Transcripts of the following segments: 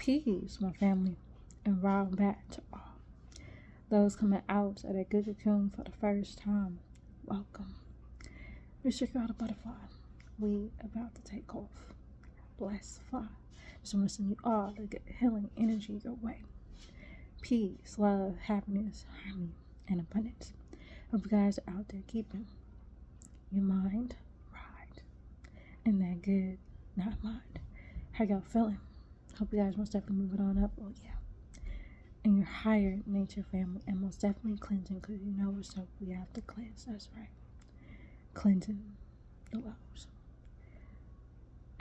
Peace, my family, and round back to all those coming out at a good cocoon for the first time. Welcome. It's your girl, the butterfly. We about to take off. Bless fly. Just want to send you all the good healing energy your way. Peace, love, happiness, harmony, and abundance. Hope you guys are out there keeping your mind right and that good, not mind. How y'all feeling? Hope you guys most definitely moving on up. Oh yeah. And your higher nature family, and most definitely cleansing, because you know what's up. We have to cleanse. That's right. Cleansing the lows.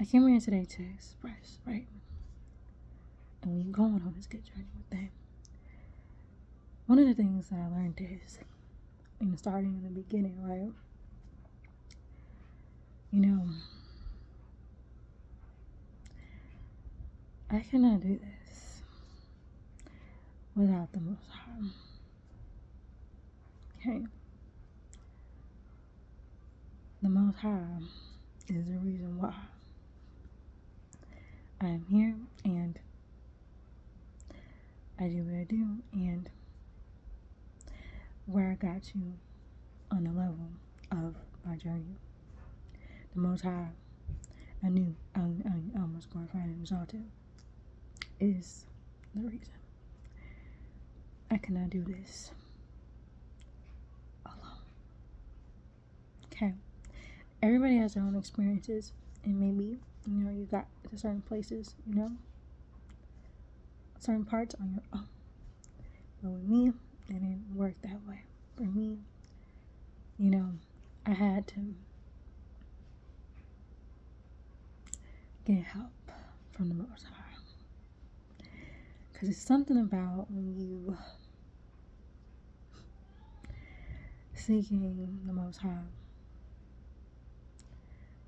I came here today to express, right? And when you're going on this good journey with them, one of the things that I learned is, starting in the beginning, right? I cannot do this without the Most High. Okay? The Most High is the reason why I am here, and I do what I do, and where I got to on the level of my journey. The Most High, I knew I was going to find and exalted, is the reason. I cannot do this alone. Okay? Everybody has their own experiences, and maybe, you got to certain places, certain parts on your own. But with me, it didn't work that way. For me, I had to get help from the Most High. Because it's something about when you seeking the Most High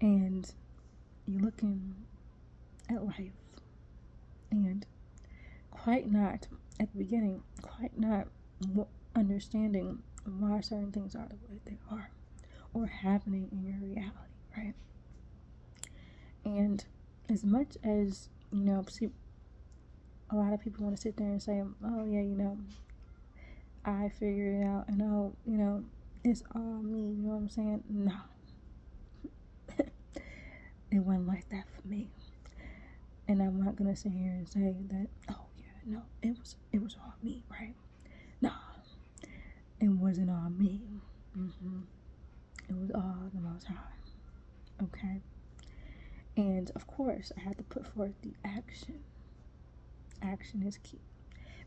and you looking at life and quite not, at the beginning, quite not understanding why certain things are the way they are or happening in your reality, right? And as much as, see, a lot of people want to sit there and say, oh yeah, I figured it out, and it's all me, you know what I'm saying? No. It wasn't like that for me. And I'm not gonna sit here and say that, oh yeah, no, it was all me, right? No, it wasn't all me. It was all the Most High. Okay? And of course, I had to put forth the action. Action is key.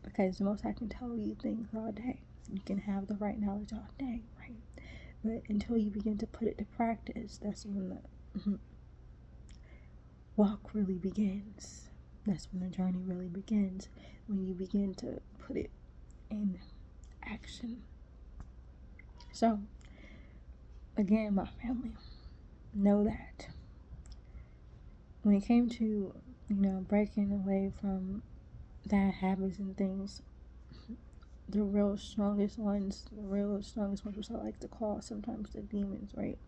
Because the Most High can tell you things all day. You can have the right knowledge all day, right? But until you begin to put it to practice, that's when the walk really begins. That's when the journey really begins. When you begin to put it in action. So, again, my family, know that when it came to, breaking away from bad habits and things, the real strongest ones, which I like to call sometimes the demons, right?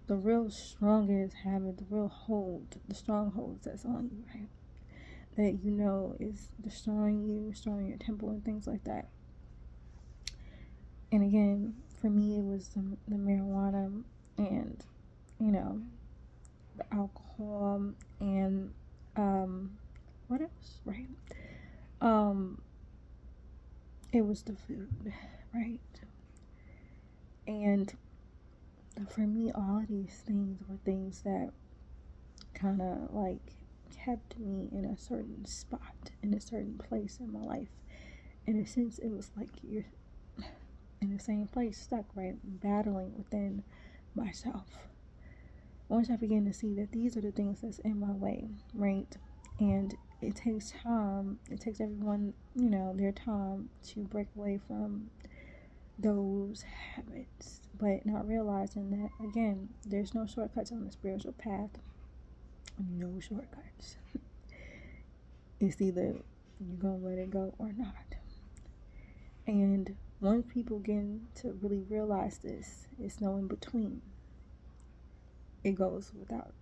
The real strongest habit, the real hold, the strongholds that's on you, right? That is destroying you, destroying your temple and things like that. And again, for me, it was the marijuana and, the alcohol and, what else, right? It was the food, right? And for me, all of these things were things that kind of kept me in a certain spot, in a certain place in my life. In a sense, it was like you're in the same place, stuck, right? Battling within myself. Once I began to see that these are the things that's in my way, right? And it takes time, it takes everyone, their time to break away from those habits, but not realizing that, again, there's no shortcuts on the spiritual path. No shortcuts. It's either you're gonna let it go or not. And once people begin to really realize this, it's no in between. It goes without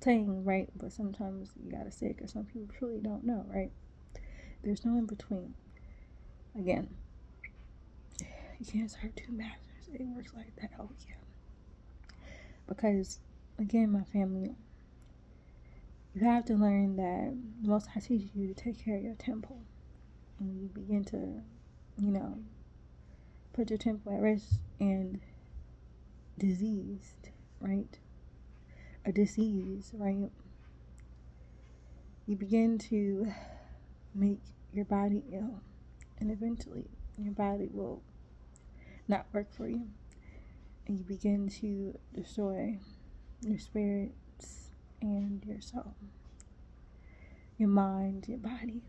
saying, right? But sometimes you gotta say it because some people truly don't know, right? There's no in between. Again, you can't serve two masters. It works like that. Oh, yeah. Because, again, my family, you have to learn that the Most High teaches you to take care of your temple. And you begin to, put your temple at risk and diseased, right? A disease, right? You begin to make your body ill, and eventually your body will not work for you, and you begin to destroy your spirits and your soul, your mind, your body.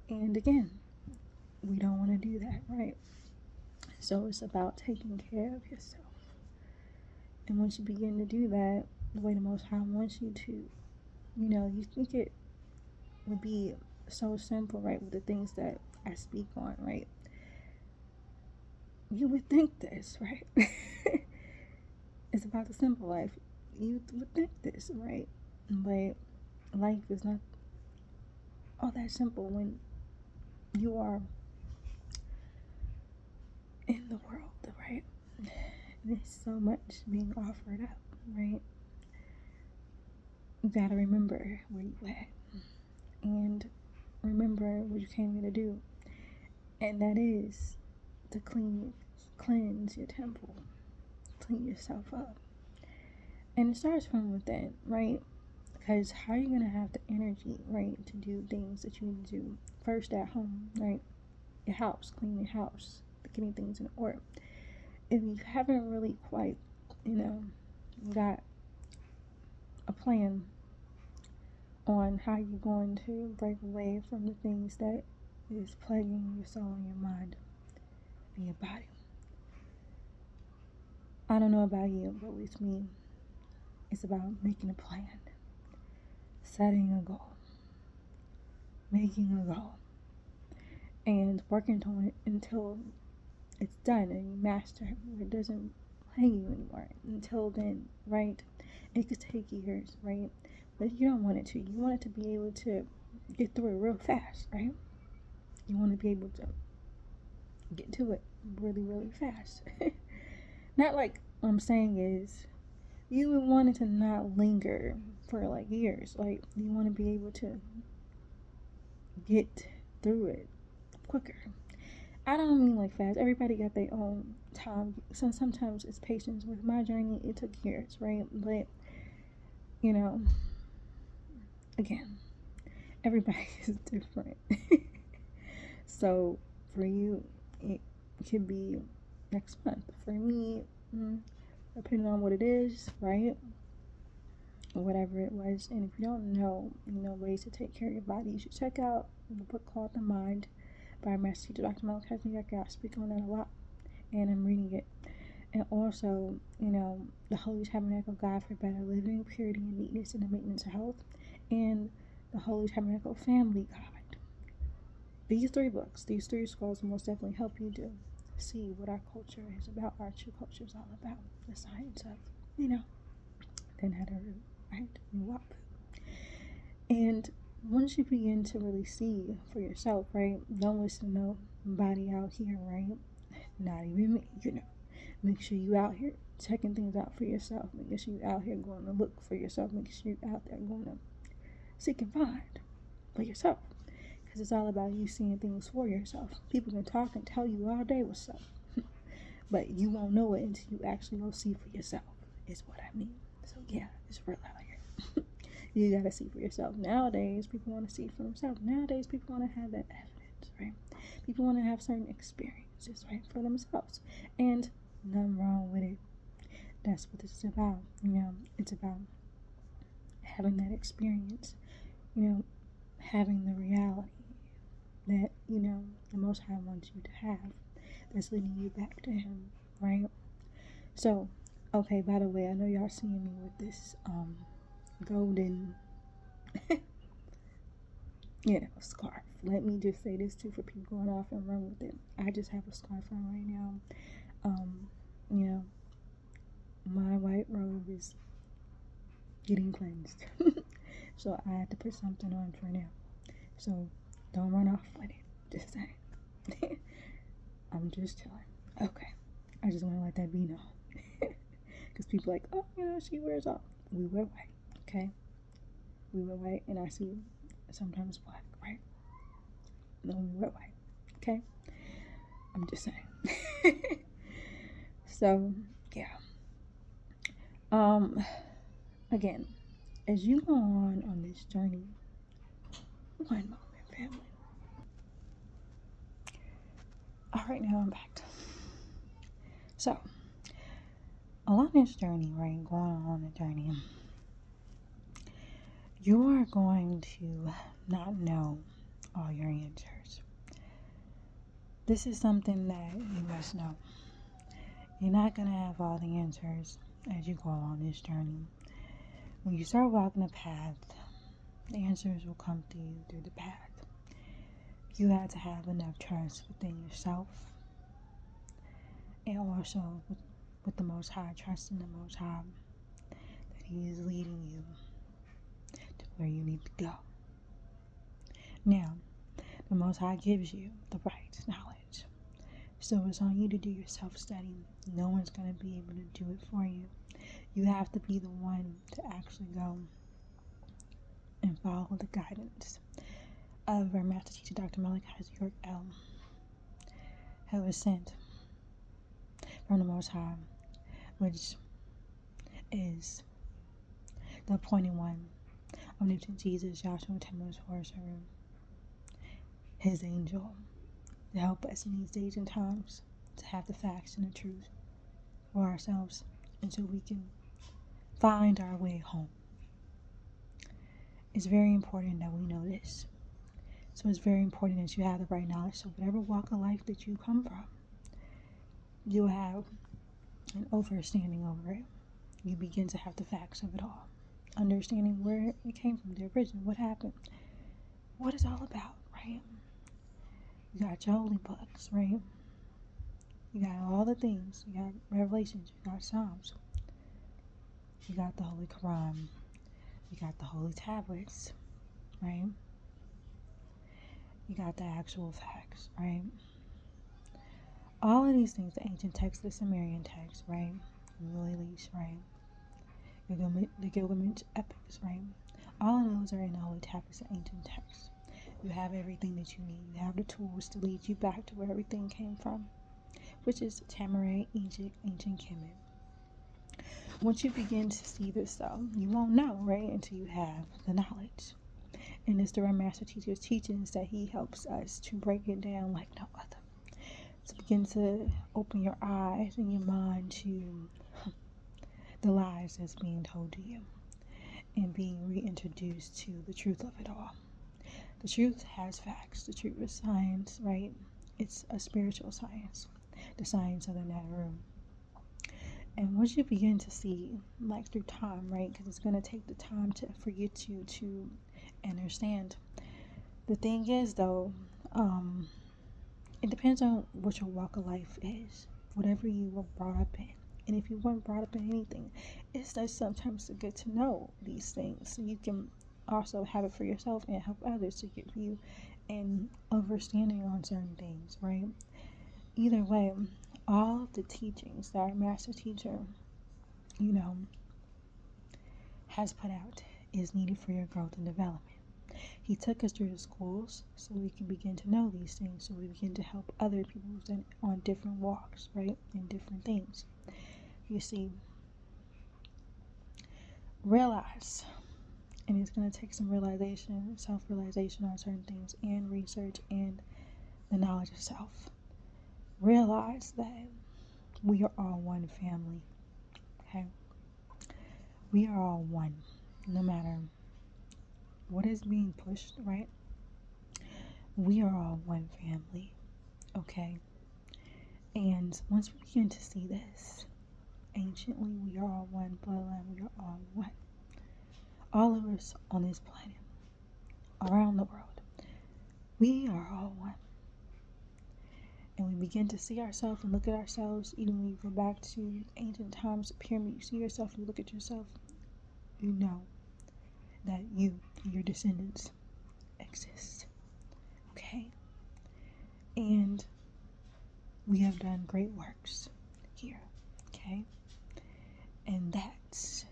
And again, we don't want to do that, right? So it's about taking care of yourself. And once you begin to do that, the way the Most High wants you to, you think it would be so simple, right, with the things that I speak on, right? You would think this, right? It's about the simple life. You would think this, right? But life is not all that simple when you are in the world, right? There's so much being offered up, right? You gotta remember where you at and remember what you came here to do, and that is to cleanse your temple, clean yourself up. And it starts from within, right? Because how are you gonna have the energy, right, to do things that you need to do first at home, right? Your house, clean your house, getting things in order. If you haven't really quite, got a plan on how you're going to break away from the things that is plaguing your soul and your mind and your body. I don't know about you, but with me, it's about making a plan, setting a goal, making a goal, and working on it until it's done and you master it. It doesn't plague you anymore. Until then, right? It could take years, right? But you don't want it to. You want it to be able to get through it real fast, right? You want to be able to get to it really, really fast. Not like what I'm saying is you would want it to not linger for like years. Like you want to be able to get through it quicker. I don't mean like fast. Everybody got their own time. So sometimes it's patience. With my journey, it took years, right? But again, everybody is different. So for you, it could be next month. For me, depending on what it is, right? Whatever it was. And if you don't know, ways to take care of your body, you should check out the book called The Mind by Master Teacher Dr. Malachi Z. I speak on that a lot, and I'm reading it. And also, the Holy Tabernacle Guide for Better Living, Purity and Neatness, and the Maintenance of Health, and the Holy Tabernacle Family Guide. These three books, these three scrolls will most definitely help you to see what our culture is about, our true culture is all about, the science of, then how to right, WAP. And once you begin to really see for yourself, right, don't listen to nobody out here, right, not even me, make sure you out here checking things out for yourself, make sure you out here going to look for yourself, make sure you out there going to seek and find for yourself, because it's all about you seeing things for yourself. People can talk and tell you all day what's up, but you won't know it until you actually go see for yourself, is what I mean. So yeah, it's real out here. You gotta see for yourself. Nowadays, people want to see for themselves. Nowadays, people want to have that evidence, right? People want to have certain experiences, right, for themselves. And nothing wrong with it. That's what this is about. It's about having that experience, having the reality that, the Most High wants you to have, that's leading you back to Him, right? So, okay, by the way, I know y'all seeing me with this, golden, scarf. Let me just say this too for people going off and run with it. I just have a scarf on right now. My white robe is getting cleansed. So I had to put something on for now. So don't run off with it. Just saying. I'm just telling. Okay. I just want to let that be known. Because people are like, oh, she wears off. We wear white. Okay. We wear white, and I see sometimes black, right? No, we wear white. Okay. I'm just saying. So yeah. Again, as you go on this journey, one moment, family. All right, now I'm back. So, along this journey, right, going on the journey, you are going to not know all your answers. This is something that you must know. You're not going to have all the answers as you go along this journey. When you start walking the path, the answers will come to you through the path. You have to have enough trust within yourself, and also with the Most High, trusting the Most High that He is leading you to where you need to go. Now, the Most High gives you the right knowledge, so it's on you to do your self-study. No one's going to be able to do it for you. You have to be the one to actually go and follow the guidance of our Master Teacher, Dr. Malachi York L., who was sent from the Most High, which is the appointed one, omnipotent Jesus, Joshua Timmons, Horus Harum, His angel, to help us in these days and times to have the facts and the truth for ourselves until we can find our way home. It's very important that we know this. So it's very important that you have the right knowledge. So whatever walk of life that you come from, you have an understanding over it. You begin to have the facts of it all. Understanding where it came from, the origin, what happened, what it's all about, right? You got your holy books, right? You got all the things. You got Revelations, you got Psalms. You got the Holy Quran. You got the Holy Tablets, right? You got the actual facts, right? All of these things, the ancient texts, the Sumerian texts, right? The Lilies, right? The Gilgamesh epics, right? All of those are in the Holy Tablets, the ancient texts. You have everything that you need. You have the tools to lead you back to where everything came from, which is Tamaray, Egypt, ancient Kemet. Once you begin to see this, though, you won't know, right, until you have the knowledge. And it's through our Master Teacher's teachings that he helps us to break it down like no other. To begin to open your eyes and your mind to the lies that's being told to you and being reintroduced to the truth of it all. The truth has facts. The truth is science, right? It's a spiritual science, the science of the net room. And once you begin to see, like through time, right? Because it's going to take the time for you to understand. The thing is, though, it depends on what your walk of life is, whatever you were brought up in. And if you weren't brought up in anything, it's just sometimes good to know these things so you can also have it for yourself and help others to give you an understanding on certain things, right? Either way, all of the teachings that our Master Teacher, has put out is needed for your growth and development. He took us through the schools so we can begin to know these things, so we begin to help other people on different walks, right, and different things. You see, realize, and it's going to take some realization, self-realization on certain things, and research and the knowledge of self. Realize that we are all one family, okay? We are all one, no matter what is being pushed, right? We are all one family, okay? And once we begin to see this, anciently, we are all one bloodline, we are all one. All of us on this planet, around the world, we are all one. And we begin to see ourselves and look at ourselves, even when you go back to ancient times, the pyramid, you see yourself, you look at yourself, you know that you and your descendants exist. Okay? And we have done great works here. Okay? And that's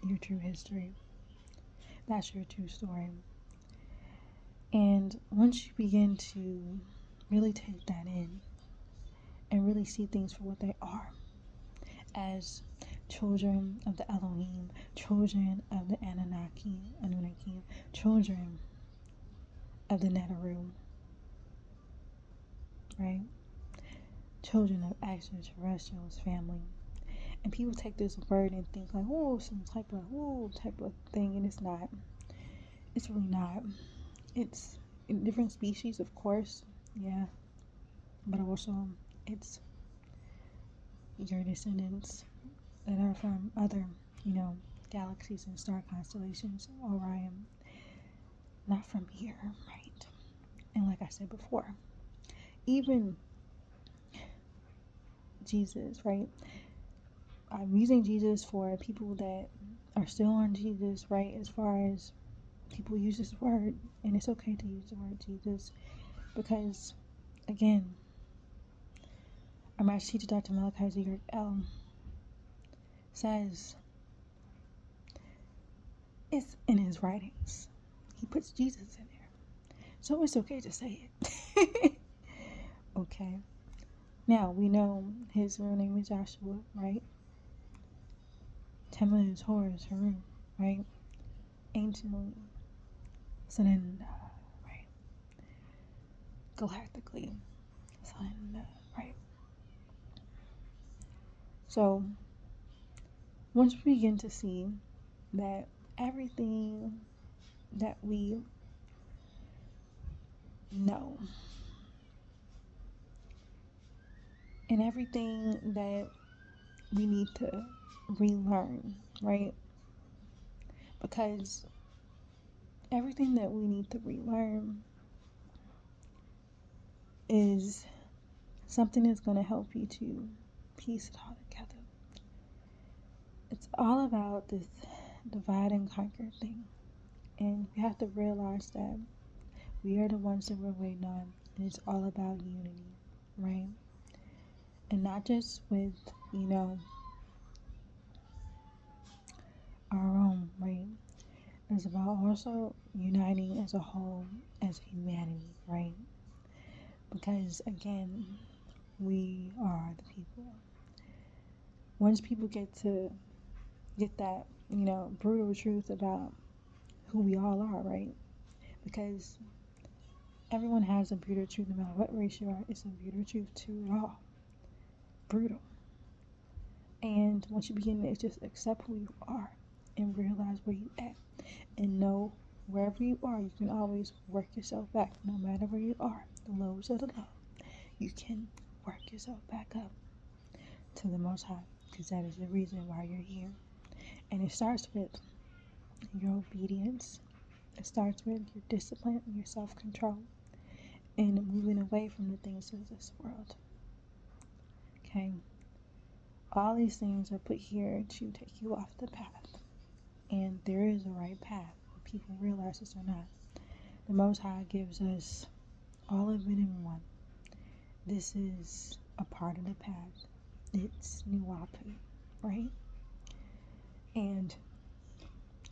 your true history. That's your true story. And once you begin to really take that in and really see things for what they are, as children of the Elohim, children of the Anunnaki, children of the Neteru, right? Children of extraterrestrials, family. And people take this word and think like, oh, some type of thing, and it's not. It's really not. It's in different species, of course, yeah, but also it's your descendants that are from other, galaxies and star constellations, Orion, not from here, right? And like I said before, even Jesus, right? I'm using Jesus for people that are still on Jesus, right? As far as people use this word, and it's okay to use the word Jesus, because again, our Master Teacher Dr. Malachi Z. York says it's in his writings. He puts Jesus in there, so it's okay to say it. Okay. Now we know his real name is Joshua, right? Tammuz, Horus, Haru, right? Anciently, Sananda, right? Galactically, Sananda, right? So once we begin to see that everything that we know and everything that we need to relearn, right? Because everything that we need to relearn is something that's going to help you to piece it all together. It's all about this divide and conquer thing. And we have to realize that we are the ones that we're waiting on. And it's all about unity, right? And not just with, our own, right? It's about also uniting as a whole, as humanity, right? Because again, we are the people. Once people get that, brutal truth about who we all are, right? Because everyone has a brutal truth, no matter what race you are, it's a brutal truth to it all. Brutal. And once you begin to just accept who you are and realize where you at and know wherever you are, you can always work yourself back. No matter where you are, the lows or the low, you can work yourself back up to the Most High, because that is the reason why you're here. And it starts with your obedience. It starts with your discipline and your self-control and moving away from the things of this world. Okay? All these things are put here to take you off the path. And there is a right path, whether people realize this or not. The Most High gives us all of it in one. This is a part of the path. It's Nuwapu, right? And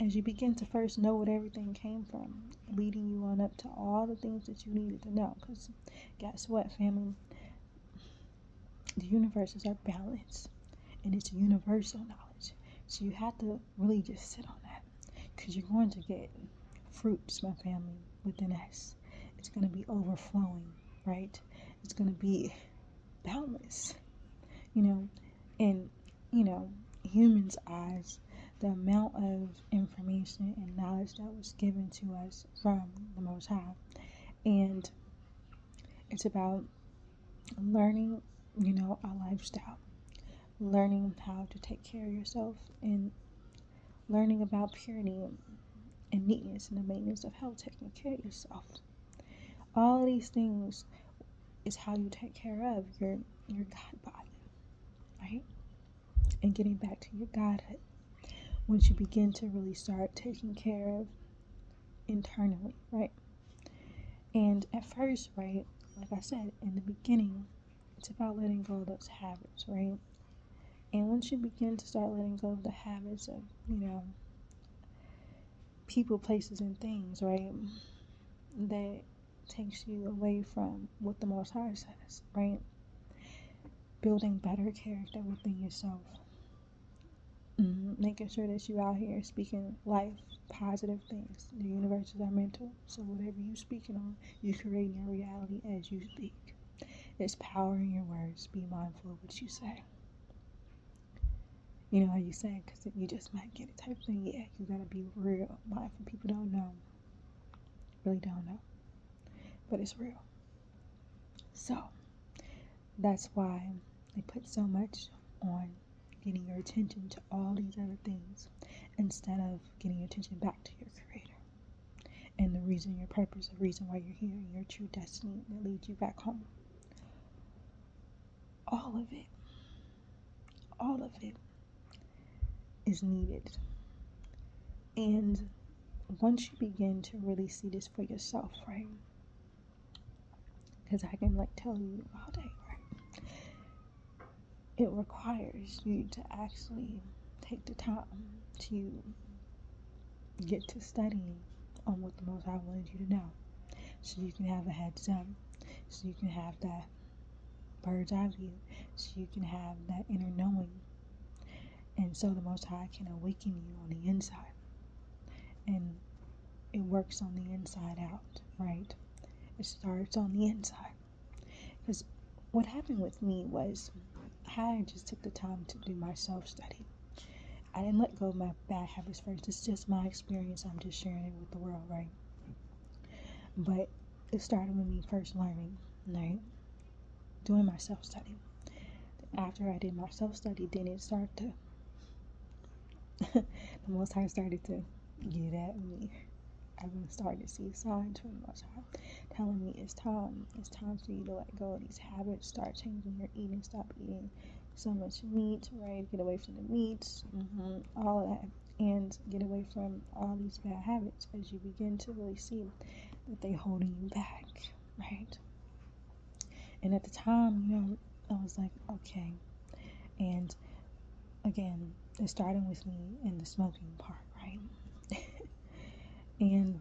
as you begin to first know what everything came from, leading you on up to all the things that you needed to know. Because guess what, family? The universes are balanced, and it's universal knowledge. So you have to really just sit on that, because you're going to get fruits, my family, within us. It's going to be overflowing, right? It's going to be boundless, in, humans' eyes. The amount of information and knowledge that was given to us from the Most High. And it's about learning, our lifestyle, learning how to take care of yourself, and learning about purity and neatness and the maintenance of health, taking care of yourself. All of these things is how you take care of your God body, right? And getting back to your Godhood. Once you begin to really start taking care of internally, right? And at first, right, like I said in the beginning, it's about letting go of those habits, right? And once you begin to start letting go of the habits of, people, places, and things, right, that takes you away from what the Most High says, right? Building better character within yourself. Making sure that you out here speaking life, positive things. The universes are mental, so whatever you speaking on, you creating your reality as you speak. There's power in your words. Be mindful of what you say. You know how you say, because you just might get it type of thing. Yeah, you gotta be real mindful. People don't know, really don't know, but it's real. So that's why they put so much on getting your attention to all these other things instead of getting your attention back to your creator and the reason, your purpose, the reason why you're here, and your true destiny that leads you back home. All of it is needed. And once you begin to really see this for yourself, right? Because I can tell you all day, right? It requires you to actually take the time to get to studying on what the Most High wanted you to know, so you can have a heads up, so you can have that bird's eye view, so you can have that inner knowing, and so the Most High can awaken you on the inside. And it works on the inside out, right? It starts on the inside. Because what happened with me was I just took the time to do my self-study. I didn't let go of my bad habits first. It's just my experience. I'm just sharing it with the world, right? But it started with me first learning, right? Doing my self-study. After I did my self-study, then it started to the Most High started to get at me. I really started to see signs from the Most High telling me it's time for you to let go of these habits, start changing your eating, stop eating so much meat, right? Get away from the meats, all of that, and get away from all these bad habits as you begin to really see that they're holding you back, right? And at the time, I was like, okay. And again, it started with me in the smoking part, right? And,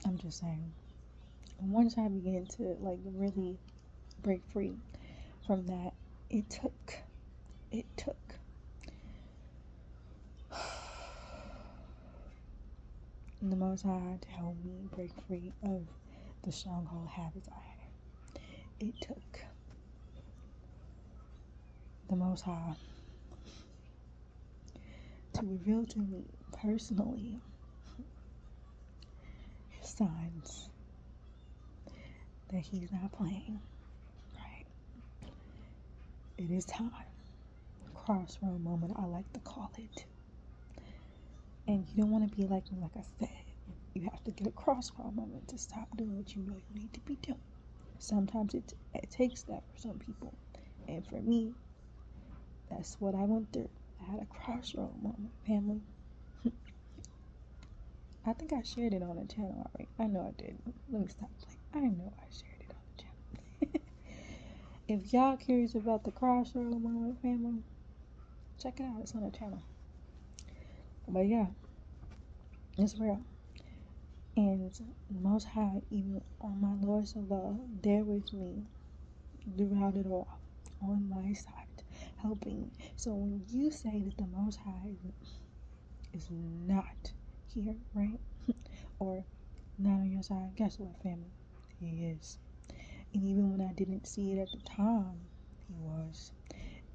I'm just saying, once I began to really break free from that, it took the Most High to help me break free of the stronghold habits I had. It took the Most High to reveal to me personally signs that he's not playing, right? It is time. Crossroad moment, I like to call it. And you don't want to be like me, like I said. You have to get a crossroad moment to stop doing what you know you need to be doing. Sometimes it takes that for some people. And for me, that's what I went through. I had a crossroad moment, family. I think I shared it on the channel already. I know I did. Let me stop playing. I know I shared it on the channel. If y'all curious about the crossroad moment, family, check it out. It's on the channel. But yeah, it's real. And Most High, even on my Lord's law, there with me throughout it all, on my side, helping. So when you say that the Most High is not here, right? Or not on your side, guess what, family? He is. And even when I didn't see it at the time, he was.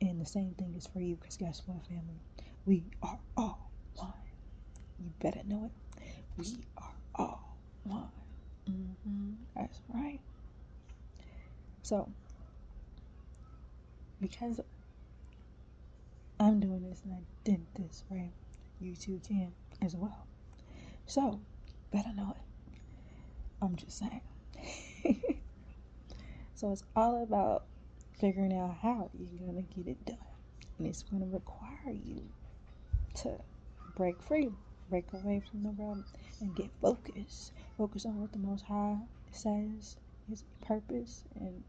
And the same thing is for you, because guess what, family? We are all one. You better know it. We are all one. That's right. So, because I'm doing this and I did this, right? You too can as well. So, better know it. I'm just saying. So, it's all about figuring out how you're going to get it done. And it's going to require you to break free break away from the world and get focused. Focus on what the Most High says, His purpose, and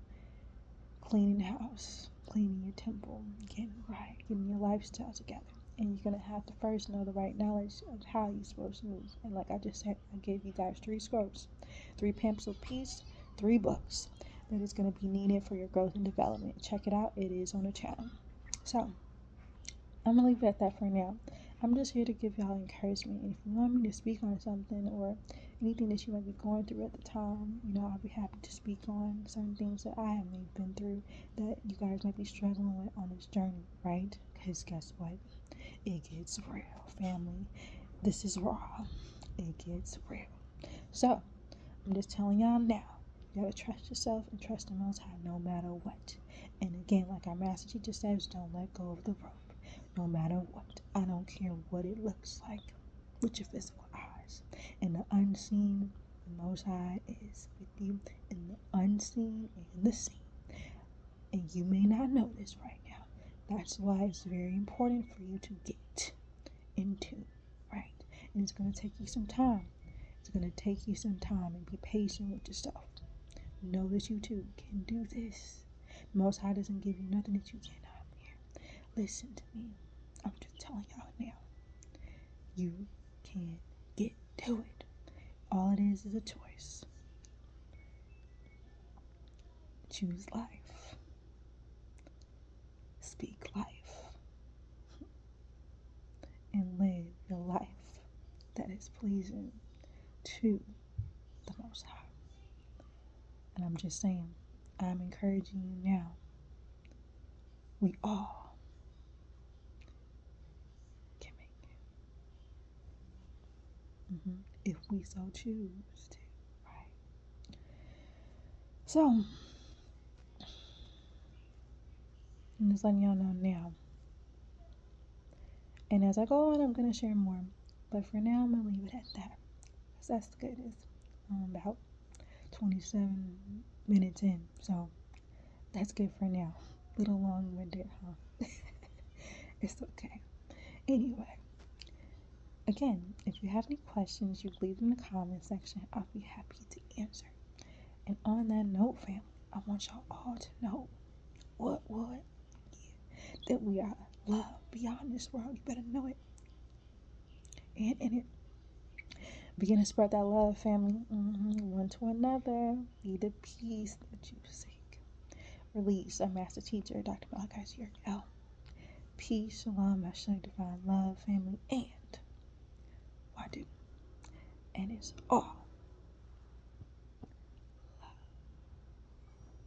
cleaning the house, cleaning your temple, getting right, getting your lifestyle together. And you're going to have to first know the right knowledge of how you're supposed to move. And like I just said, I gave you guys 3 scrolls, 3 pencil piece, 3 books that is going to be needed for your growth and development. Check it out. It is on the channel. So I'm going to leave it at that for now. I'm just here to give y'all encouragement. And if you want me to speak on something or anything that you might be going through at the time, I'll be happy to speak on certain things that I have maybe been through that you guys might be struggling with on this journey, right? Because guess what? It gets real, family. This is raw. It gets real. So, I'm just telling y'all now, you gotta trust yourself and trust the Most High no matter what. And again, like our master teacher says, don't let go of the rope, no matter what. I don't care what it looks like with your physical eyes. And the unseen, the Most High is with you in the unseen and the seen. And you may not know this right now. That's why it's very important for you to get into, right? And it's going to take you some time. It's going to take you some time, and be patient with yourself. Know that you too can do this. The Most High doesn't give you nothing that you cannot bear. Listen to me. I'm just telling y'all now. You can get to it. All it is a choice. Choose life. Speak life. And live your life that is pleasing to the Most High. And I'm just saying, I'm encouraging you now. We all can make it. If we so choose to, right? So, I'm just letting y'all know now. And as I go on, I'm going to share more. But for now, I'm going to leave it at that. Because that's good. It's about 27 minutes in. So, that's good for now. A little long-winded, huh? It's okay. Anyway, again, if you have any questions, you leave them in the comment section. I'll be happy to answer. And on that note, family, I want y'all all to know that we are loved beyond this world. You better know it. And in it, begin to spread that love, family, one to another. Be the peace that you seek. Release our master teacher, Dr. Malachi Z. L. Peace, shalom, hashtag divine love, family, and wadu. And it's all